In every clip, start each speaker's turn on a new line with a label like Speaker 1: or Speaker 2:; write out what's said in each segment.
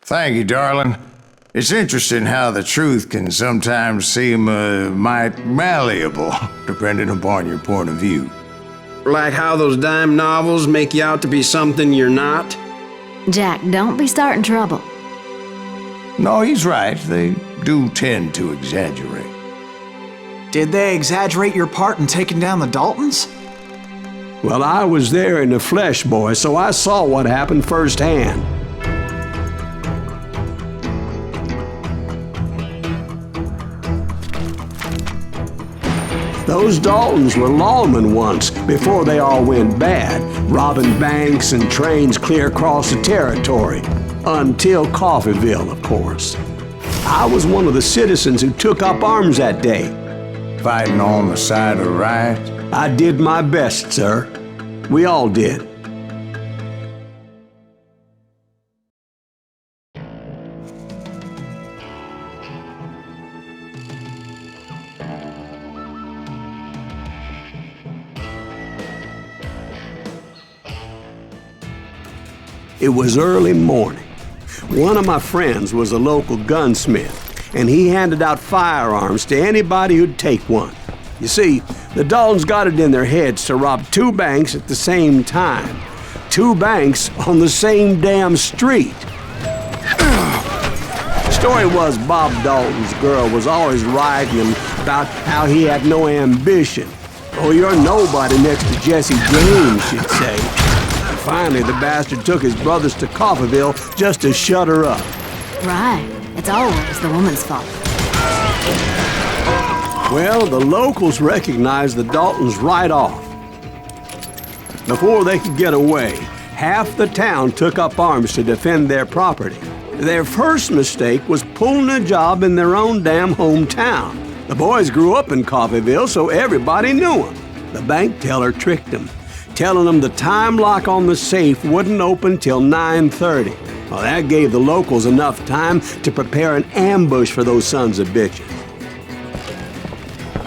Speaker 1: Thank you, darling. It's interesting how the truth can sometimes seem might malleable, depending upon your point of view.
Speaker 2: Like how those dime novels make you out to be something you're not?
Speaker 3: Jack, don't be starting trouble.
Speaker 1: No, he's right. They do tend to exaggerate.
Speaker 4: Did they exaggerate your part in taking down the Daltons?
Speaker 2: Well, I was there in the flesh, boy, so I saw what happened firsthand. Those Daltons were lawmen once, before they all went bad, robbing banks and trains clear across the territory. Until Coffeeville, of course. I was one of the citizens who took up arms that day.
Speaker 1: Fighting on the side of right?
Speaker 2: I did my best, sir. We all did. It was early morning. One of my friends was a local gunsmith, and he handed out firearms to anybody who'd take one. You see, the Daltons got it in their heads to rob 2 banks at the same time. 2 banks on the same damn street. Story was Bob Dalton's girl was always writing him about how he had no ambition. Oh, you're nobody next to Jesse James, she'd say. Finally, the bastard took his brothers to Coffeeville just to shut her up.
Speaker 3: Right. It's always the woman's fault.
Speaker 2: Well, the locals recognized the Daltons right off. Before they could get away, half the town took up arms to defend their property. Their first mistake was pulling a job in their own damn hometown. The boys grew up in Coffeeville, so everybody knew them. The bank teller tricked them, telling them the time lock on the safe wouldn't open till 9:30. Well, that gave the locals enough time to prepare an ambush for those sons of bitches.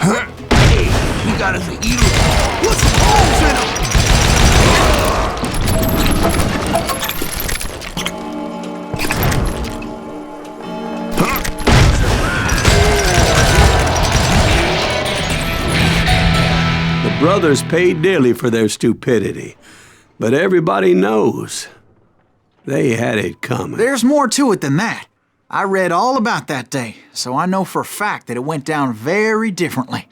Speaker 5: Hey, we got us an eater. Put some holes in him!
Speaker 2: The brothers paid dearly for their stupidity, but everybody knows they had it coming.
Speaker 4: There's more to it than that. I read all about that day, so I know for a fact that it went down very differently.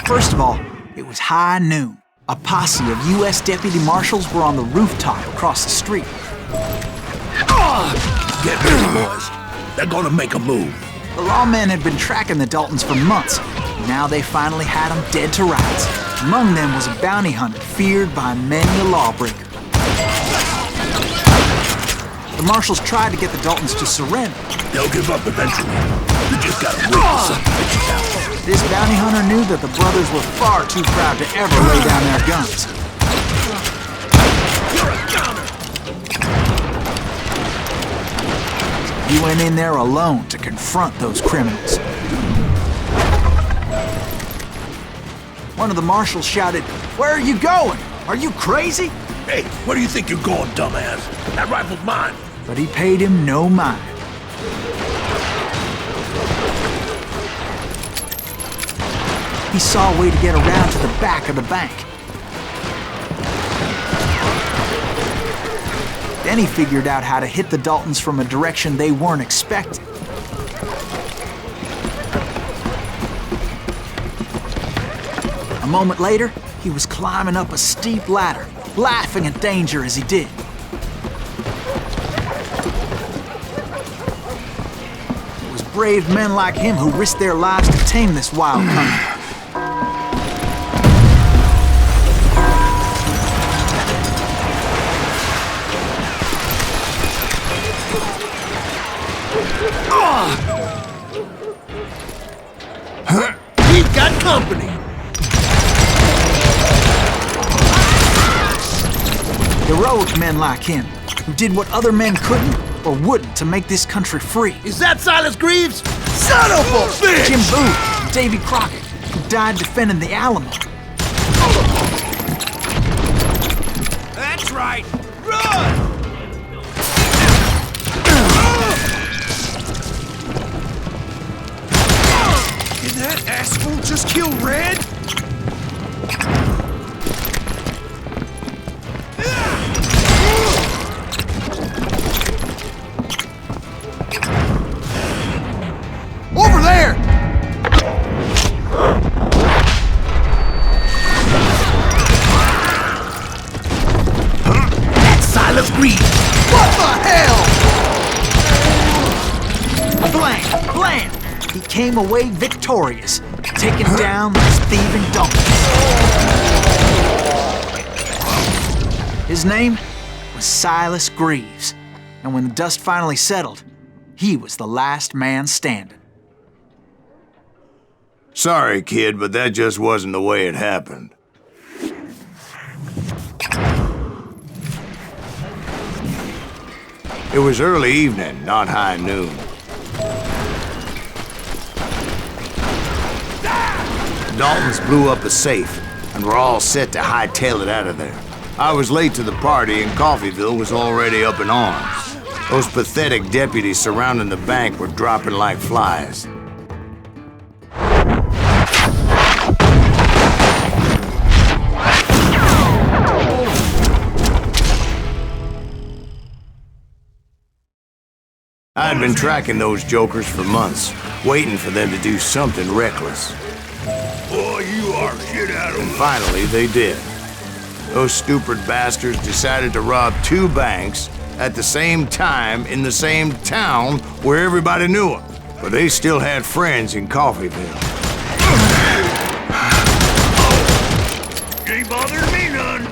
Speaker 4: First of all, it was high noon. A posse of U.S. deputy marshals were on the rooftop across the street.
Speaker 5: Get ready, boys. They're gonna make a move.
Speaker 4: The lawmen had been tracking the Daltons for months. Now they finally had them dead to rights. Among them was a bounty hunter feared by many a lawbreaker. The marshals tried to get the Daltons to surrender.
Speaker 5: They'll give up eventually. We just gotta wait for some bitches out.
Speaker 4: This bounty hunter knew that the brothers were far too proud to ever lay down their guns.
Speaker 5: You're a goner!
Speaker 4: He went in there alone to confront those criminals. One of the marshals shouted, "Where are you going? Are you crazy?"
Speaker 5: Hey, where do you think you're going, dumbass? That rifle's mine.
Speaker 4: But he paid him no mind. He saw a way to get around to the back of the bank. Then he figured out how to hit the Daltons from a direction they weren't expecting. A moment later, he was climbing up a steep ladder, laughing at danger as he did. It was brave men like him who risked their lives to tame this wild country.
Speaker 5: We've got company.
Speaker 4: Heroic men like him, who did what other men couldn't or wouldn't to make this country free.
Speaker 5: Is that Silas Greaves? Son of a bitch!
Speaker 4: Jim Booth and Davy Crockett, who died defending the Alamo.
Speaker 5: That's right. Run!
Speaker 6: kill Red? Over there!
Speaker 5: That's Silas Greaves.
Speaker 6: What the hell?
Speaker 4: Blam! Blam! He came away victorious, taking down those thieving donkeys. His name was Silas Greaves, and when the dust finally settled, he was the last man standing.
Speaker 1: Sorry, kid, but that just wasn't the way it happened. It was early evening, not high noon. Daltons blew up a safe, and were all set to hightail it out of there. I was late to the party, and Coffeyville was already up in arms. Those pathetic deputies surrounding the bank were dropping like flies. I had been tracking those jokers for months, waiting for them to do something reckless.
Speaker 5: Boy, you are shit out of
Speaker 1: And finally, they did. Those stupid bastards decided to rob 2 banks at the same time in the same town where everybody knew them. But they still had friends in Coffeyville.
Speaker 5: Ain't bothered me none.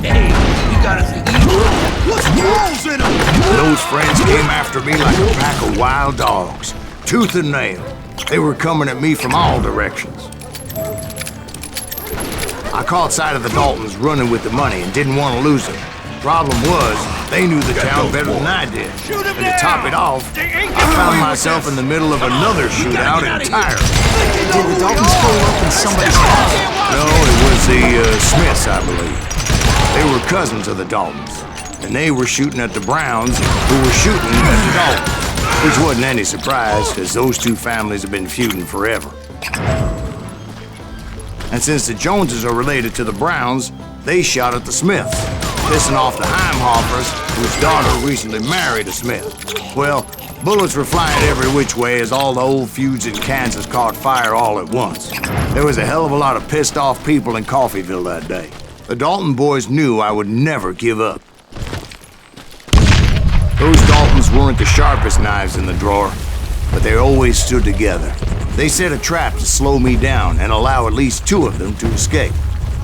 Speaker 5: Hey, you got us an evil.
Speaker 6: What's balls in them?
Speaker 1: Those friends came after me like a pack of wild dogs, tooth and nail. They were coming at me from all directions. I caught sight of the Daltons running with the money and didn't want to lose them. Problem was, they knew the town better than I did. And to top it off, I found myself in the middle of another shootout entirely.
Speaker 4: Did the Daltons pull up in somebody's house?
Speaker 1: No, it was the Smiths, I believe. They were cousins of the Daltons, and they were shooting at the Browns, who were shooting at the Daltons, which wasn't any surprise, because those 2 families have been feuding forever. And since the Joneses are related to the Browns, they shot at the Smiths, pissing off the Heimhoffers, whose daughter recently married a Smith. Well, bullets were flying every which way as all the old feuds in Kansas caught fire all at once. There was a hell of a lot of pissed off people in Coffeyville that day. The Dalton boys knew I would never give up. Those Daltons weren't the sharpest knives in the drawer, but they always stood together. They set a trap to slow me down and allow at least 2 of them to escape.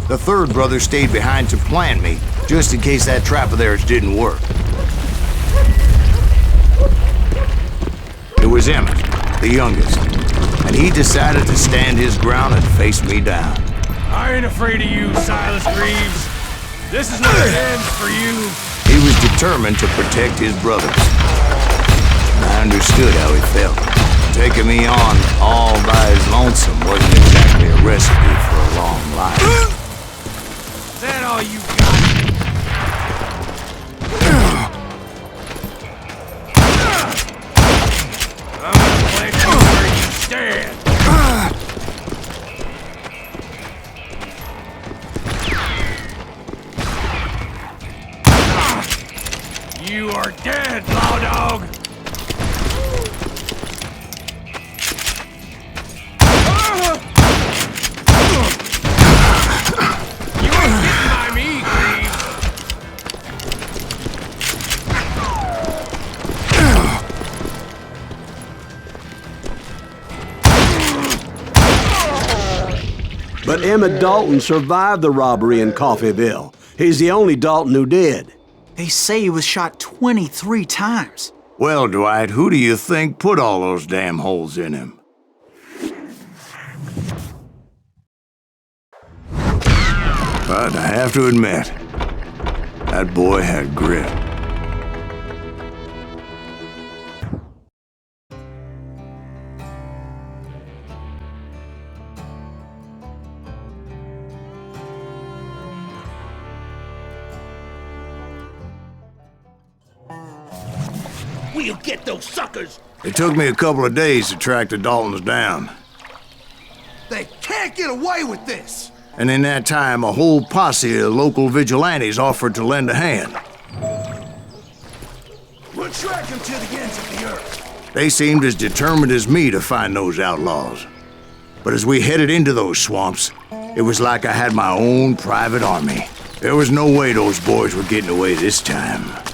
Speaker 1: The 3rd brother stayed behind to plant me, just in case that trap of theirs didn't work. It was Emmett, the youngest, and he decided to stand his ground and face me down.
Speaker 7: I ain't afraid of you, Silas Greaves. This is not the end for you.
Speaker 1: He was determined to protect his brothers. I understood how he felt. Taking me on all by his lonesome wasn't exactly a recipe for a long life.
Speaker 7: Is that all you got? I'm gonna plant you where you stand. You are dead, law dog! You ain't getting by me, Greaves!
Speaker 2: But Emmett Dalton survived the robbery in Coffeyville. He's the only Dalton who did.
Speaker 4: They say he was shot 23 times.
Speaker 1: Well, Dwight, who do you think put all those damn holes in him? But I have to admit, that boy had grit.
Speaker 5: We'll get those suckers.
Speaker 1: It took me a couple of days to track the Daltons down.
Speaker 6: They can't get away with this!
Speaker 1: And in that time, a whole posse of local vigilantes offered to lend a hand.
Speaker 6: We'll track them to the ends of the earth.
Speaker 1: They seemed as determined as me to find those outlaws. But as we headed into those swamps, it was like I had my own private army. There was no way those boys were getting away this time.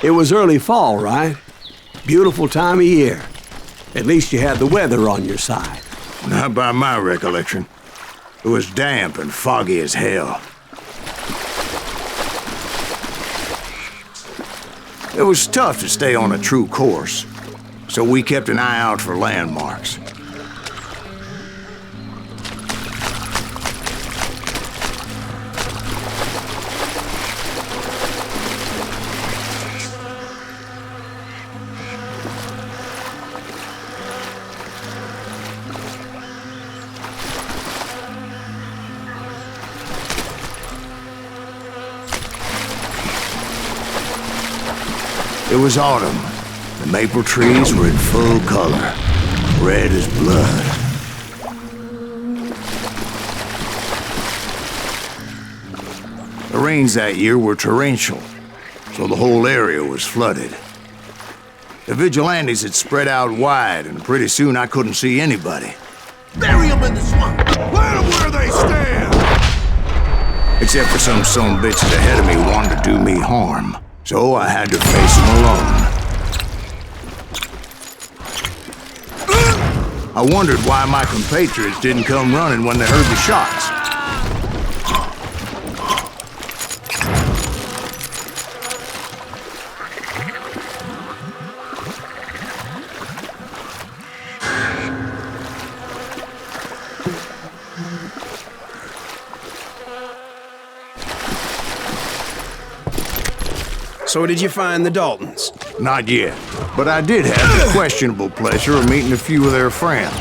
Speaker 2: It was early fall, right? Beautiful time of year. At least you had the weather on your side.
Speaker 1: Not by my recollection. It was damp and foggy as hell. It was tough to stay on a true course, so we kept an eye out for landmarks. It was autumn. The maple trees were in full color, red as blood. The rains that year were torrential, so the whole area was flooded. The vigilantes had spread out wide, and pretty soon I couldn't see anybody.
Speaker 6: Bury them in the swamp! Let them where they stand!
Speaker 1: Except for some bitches ahead of me wanted to do me harm. So I had to face them alone. I wondered why my compatriots didn't come running when they heard the shots.
Speaker 8: So did you find the Daltons?
Speaker 1: Not yet, but I did have the questionable pleasure of meeting a few of their friends.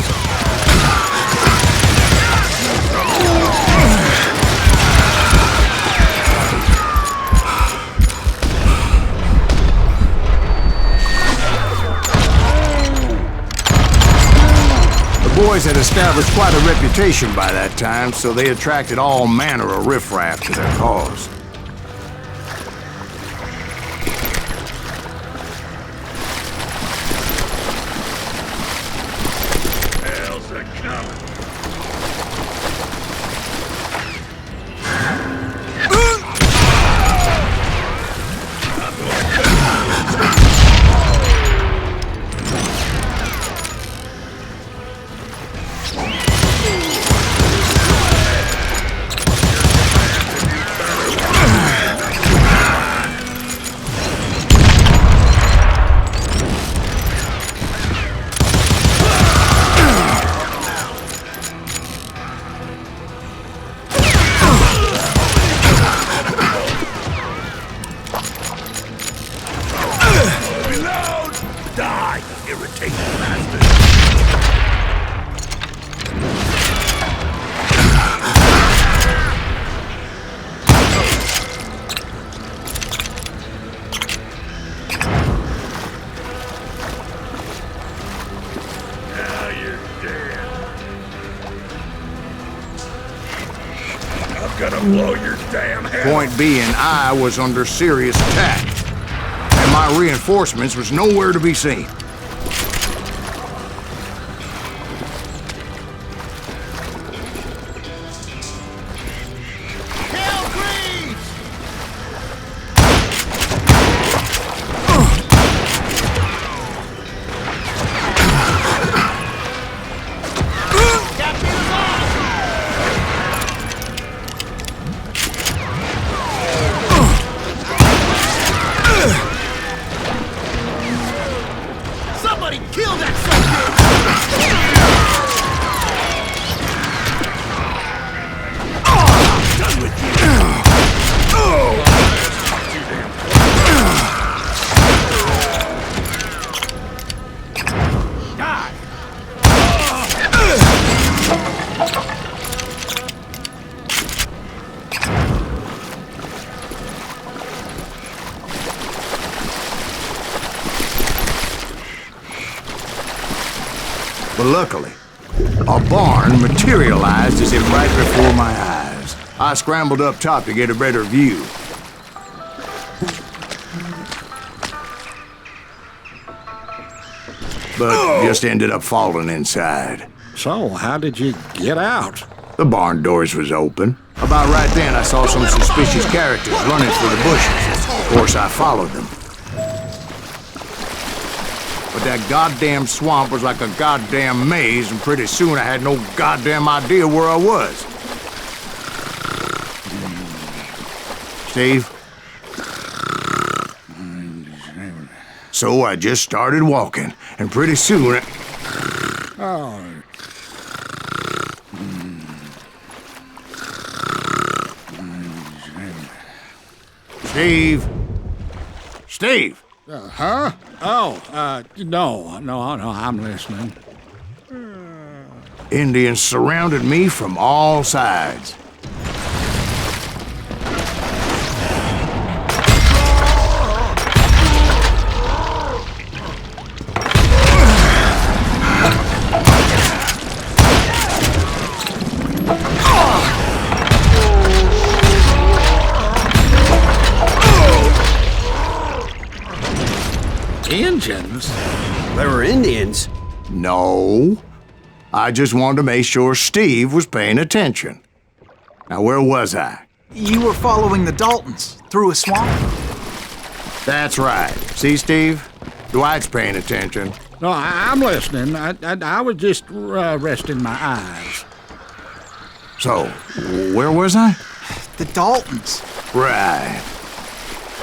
Speaker 1: The boys had established quite a reputation by that time, so they attracted all manner of riffraff to their cause.
Speaker 5: Blow your damn head.
Speaker 1: Point being, I was under serious attack, and my reinforcements was nowhere to be seen.
Speaker 5: Done with you.
Speaker 1: But luckily, a barn materialized as if right before my eyes. I scrambled up top to get a better view. But just ended up falling inside.
Speaker 5: So, how did you get out?
Speaker 1: The barn doors was open. About right then, I saw some suspicious characters running for the bushes. Of course, I followed them. But that goddamn swamp was like a goddamn maze, and pretty soon I had no goddamn idea where I was. Steve? So I just started walking, and pretty soon Steve? Steve?
Speaker 5: Huh? Oh, no, I'm listening.
Speaker 1: Indians surrounded me from all sides.
Speaker 5: Indians?
Speaker 2: There were Indians.
Speaker 1: No. I just wanted to make sure Steve was paying attention. Now, where was I?
Speaker 4: You were following the Daltons through a swamp?
Speaker 1: That's right. See, Steve? Dwight's paying attention.
Speaker 5: No, I'm listening. I was just resting my eyes.
Speaker 1: So, where was I?
Speaker 4: The Daltons.
Speaker 1: Right.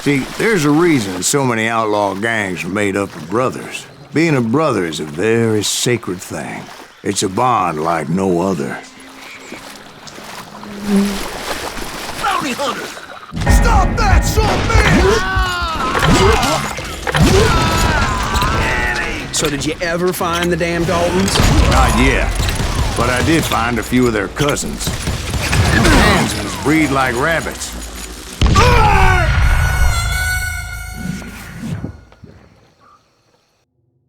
Speaker 1: See, there's a reason so many outlaw gangs are made up of brothers. Being a brother is a very sacred thing. It's a bond like no other.
Speaker 6: Bounty hunters! Stop that, son bitch!
Speaker 8: So did you ever find the damn Daltons?
Speaker 1: Not yet, but I did find a few of their cousins. Kansans breed like rabbits.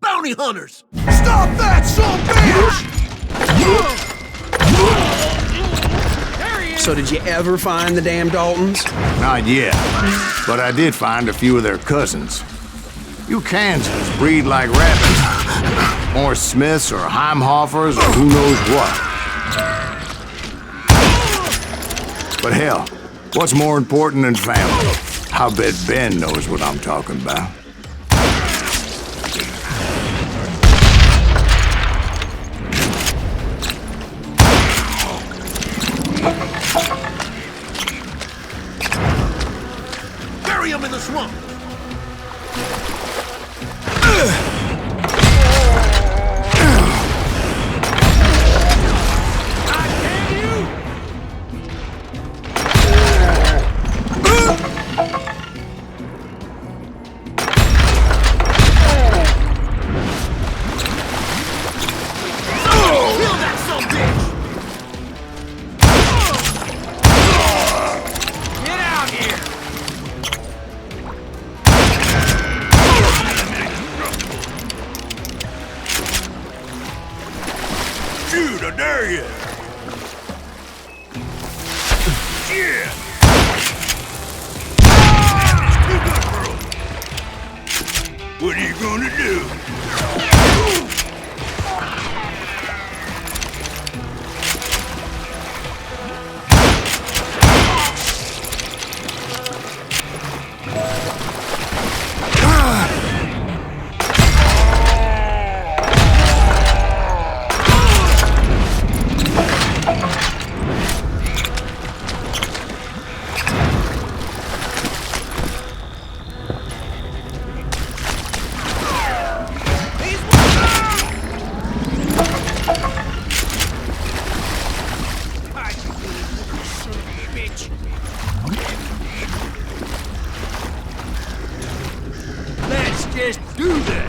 Speaker 6: Bounty hunters! Stop that, son bitch!
Speaker 8: So did you ever find the damn Daltons?
Speaker 1: Not yet, but I did find a few of their cousins. You Kansans breed like rabbits. Or Smiths or Heimhoffers or who knows what. But hell, what's more important than family? I bet Ben knows what I'm talking about.
Speaker 6: Bury him in the swamp! Shoot, I dare you! Yeah! It's too good for him. What are you gonna do? Let's just do that!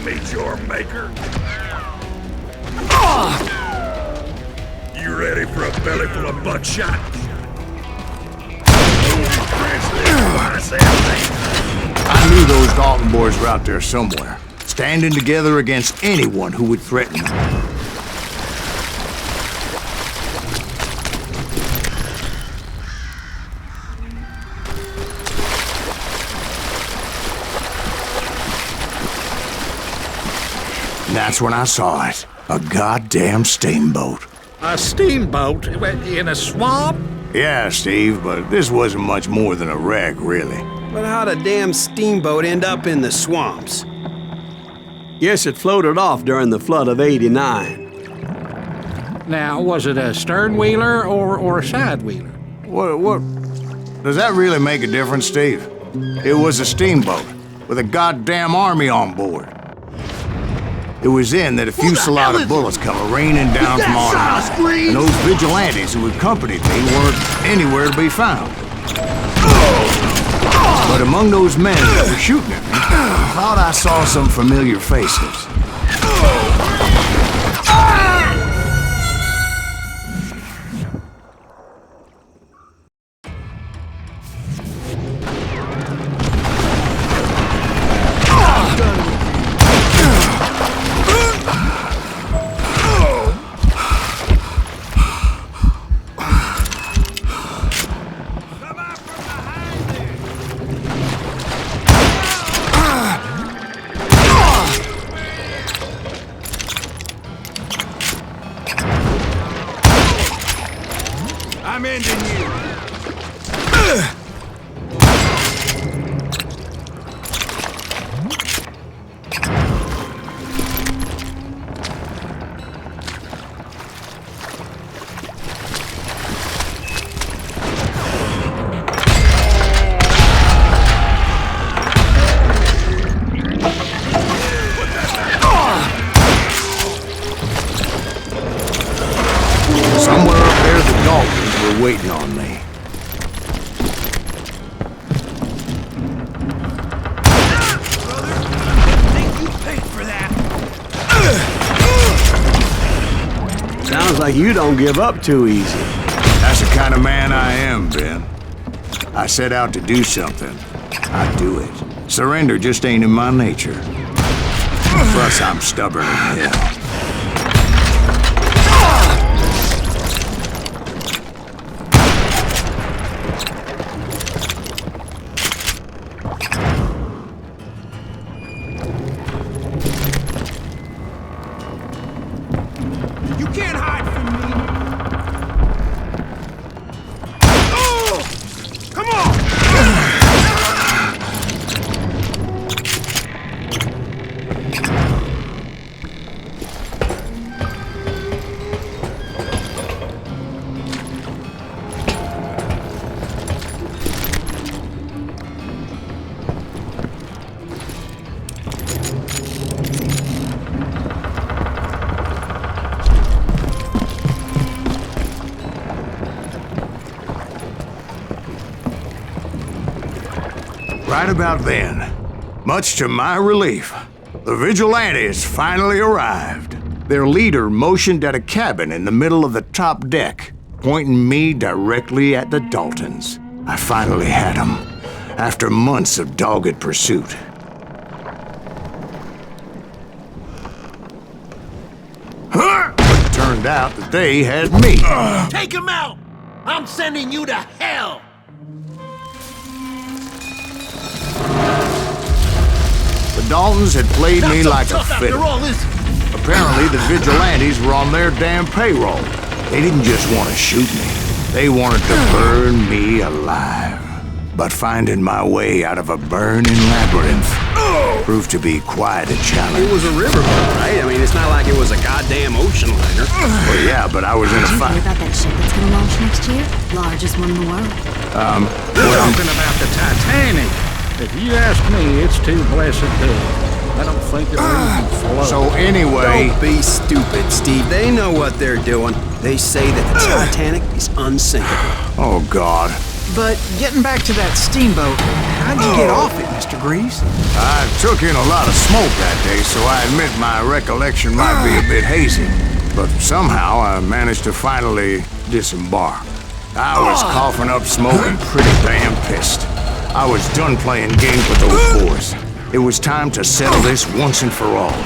Speaker 6: meet your maker? You ready for a belly full of buckshot?
Speaker 1: I knew those Dalton boys were out there somewhere, standing together against anyone who would threaten them. And that's when I saw it. A goddamn steamboat.
Speaker 5: A steamboat in a swamp?
Speaker 1: Yeah, Steve, but this wasn't much more than a wreck, really.
Speaker 8: But how'd a damn steamboat end up in the swamps?
Speaker 2: Yes, it floated off during the flood of '89.
Speaker 5: Now, was it a stern-wheeler or a side-wheeler?
Speaker 1: What? Does that really make a difference, Steve? It was a steamboat with a goddamn army on board. It was then that a fusillade of bullets come raining down from on high, and those vigilantes who accompanied me weren't anywhere to be found. But among those men that were shooting at me, I thought I saw some familiar faces.
Speaker 6: I'm ending you.
Speaker 1: Somewhere up there, the Daltons were waiting on me.
Speaker 2: Sounds like you don't give up too easy.
Speaker 1: That's the kind of man I am, Ben. I set out to do something. I do it. Surrender just ain't in my nature. Plus, I'm stubborn as hell.
Speaker 6: You can't hide from me. Oh! Come on!
Speaker 1: Right about then, much to my relief, the vigilantes finally arrived. Their leader motioned at a cabin in the middle of the top deck, pointing me directly at the Daltons. I finally had them, after months of dogged pursuit. It turned out that they had me.
Speaker 9: Take him out! I'm sending you to hell!
Speaker 1: The Daltons had played me like a
Speaker 9: tough after
Speaker 1: fiddle.
Speaker 9: all, is it?
Speaker 1: Apparently, the vigilantes were on their damn payroll. They didn't just want to shoot me. They wanted to burn me alive. But finding my way out of a burning labyrinth proved to be quite a challenge.
Speaker 8: It was a riverboat, right? I mean, it's not like it was a goddamn ocean liner.
Speaker 1: Well, yeah, but I was in a
Speaker 3: Did you hear
Speaker 1: fight.
Speaker 3: about that ship that's gonna launch next year? Largest one in the world.
Speaker 5: We're talking about the Titanic. If you ask me, it's too blessed big. I don't think it'll even float.
Speaker 1: So anyway,
Speaker 8: Don't be stupid, Steve. They know what they're doing. They say that the Titanic is unsinkable.
Speaker 1: oh God,
Speaker 4: But getting back to that steamboat, how'd you get off it, Mr. Greaves?
Speaker 1: I took in a lot of smoke that day, so I admit my recollection might be a bit hazy. But somehow I managed to finally disembark. I was coughing up smoke and pretty damn pissed. I was done playing games with those boys. It was time to settle this once and for all.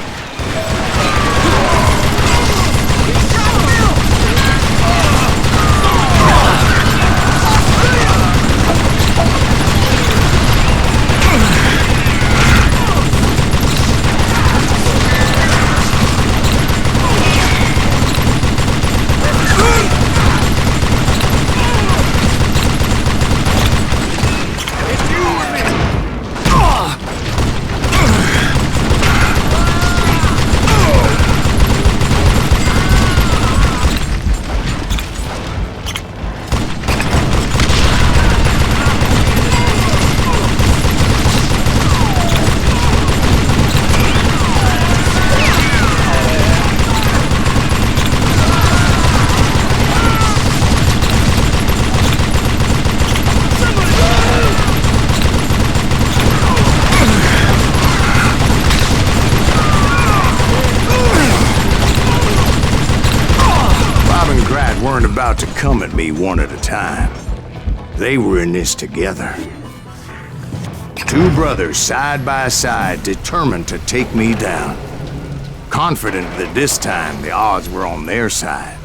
Speaker 1: Weren't about to come at me one at a time. They were in this together. Two brothers side by side, determined to take me down. Confident that this time the odds were on their side.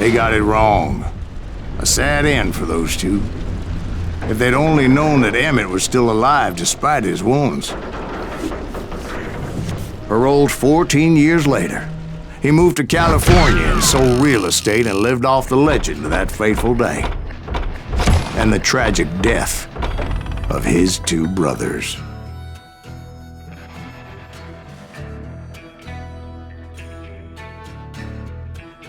Speaker 1: They got it wrong. A sad end for those two. If they'd only known that Emmett was still alive despite his wounds. Paroled 14 years later, he moved to California and sold real estate and lived off the legend of that fateful day. And the tragic death of his two brothers.